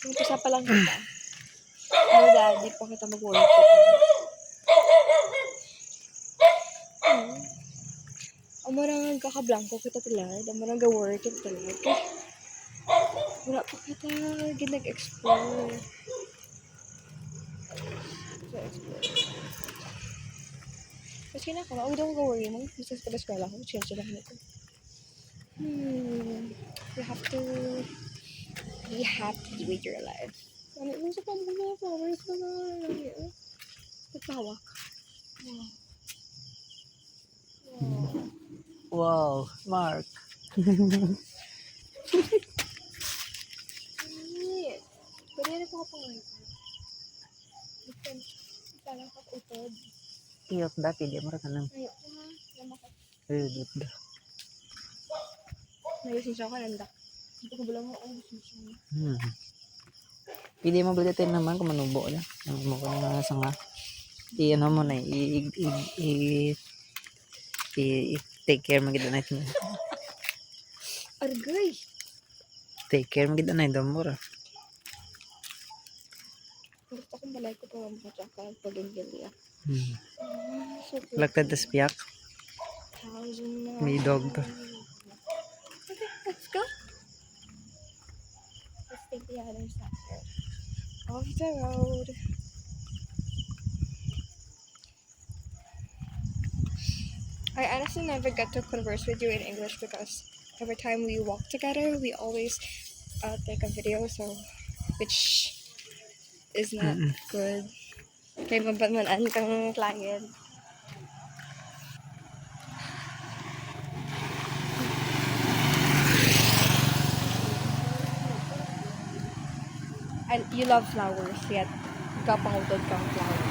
Umpisa pa lang kita. No, daddy, pa kita mag-work ko. Amarang kakablanko kita talad. Amarang ga-work it talad. Wala pa kita ginag-explore. Kasi na ako, huwag ako ga-worry mo. Bisa sa eskwela ko, chill lang nito. You have to be happy with your life. Ano, yung sa pambuno, flowers na na. Nagtawak. Wow, Mark. Pwede na po ako ngayon. Parang kaputod. Iyok da, pili mo rin ka nang. Ayok ko ha. Lamakot. Ayok da. Nayusin siya ko, nandak. Hindi ko bilang ako. Pili mo ba dito naman kung manubo na. Ang mo ko na sa nga. I-ano mo na, take care maganda na ito. Argay! Take care maganda na ito mo ra. Gusto kong balay ko pa ang patsaka pag-ingili. Lagtad tas piyak. May dog to. Okay, let's go. Let's take the other side. Off the road. I honestly never get to converse with you in English because every time we walk together, we always take a video, so which is not good. Kaya mabanmanan kang client. And you love flowers, yet kapangutod kang flower.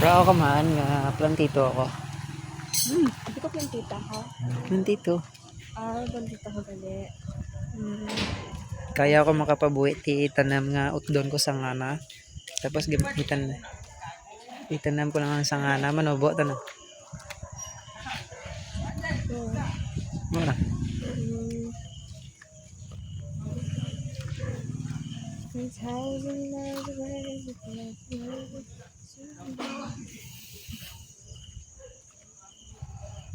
Pero ako kamaan nga, plantito ako. Hindi ko plantita ha? Plantito. Plantita ko gali. Kaya ako makapabuhi ti tanam nga utdon ko sa ngana. Tapos gamitan itanam ko lang ang sangana manubo tanam. Mura.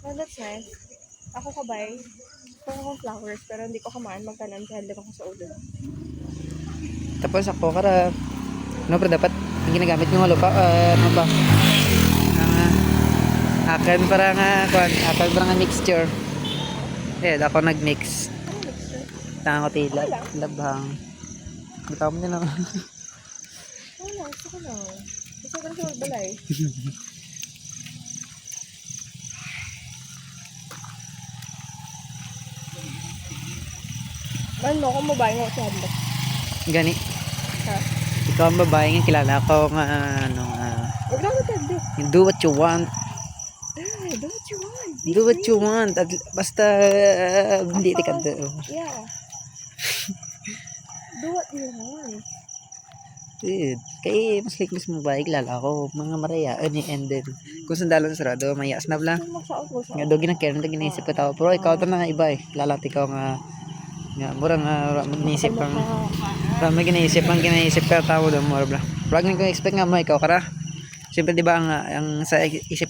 Oh, that's nice. Ako kabay. Kung akong flowers, pero hindi ko kamaan magtanim dahil ako sa ulo. Tapos ako kara ano pa dapat ang ginagamit ng lupa ano ba? Akan para nga akan para nga mixture. Ako nag-mix. Tango tila labhang. Bitaw mo nila. Gusto ko lang. Gusto ko lang sa balay. Ano, kung babae mo sa handok. Gani. Ha? Ikaw ang babae nga kilala ko nga ano Huwag lang sa handok. do what you want. Do what you want. Do what you want. Basta hindi ka do. Yeah. Do what you want. Dude, kay mas like mas babae kilala ko mga Maria and then kung sandalan sarado mayas na bla. Magsaot mo sa. Nga do ginakern do ginaisip ko tao pero ikaw to na nga iba kilala ti ko nga mura nga mag-iisip kang ginaisip ka tao do mo bla. Wag nang ko expect nga mo ikaw kara. Siyempre di ba ang sa isip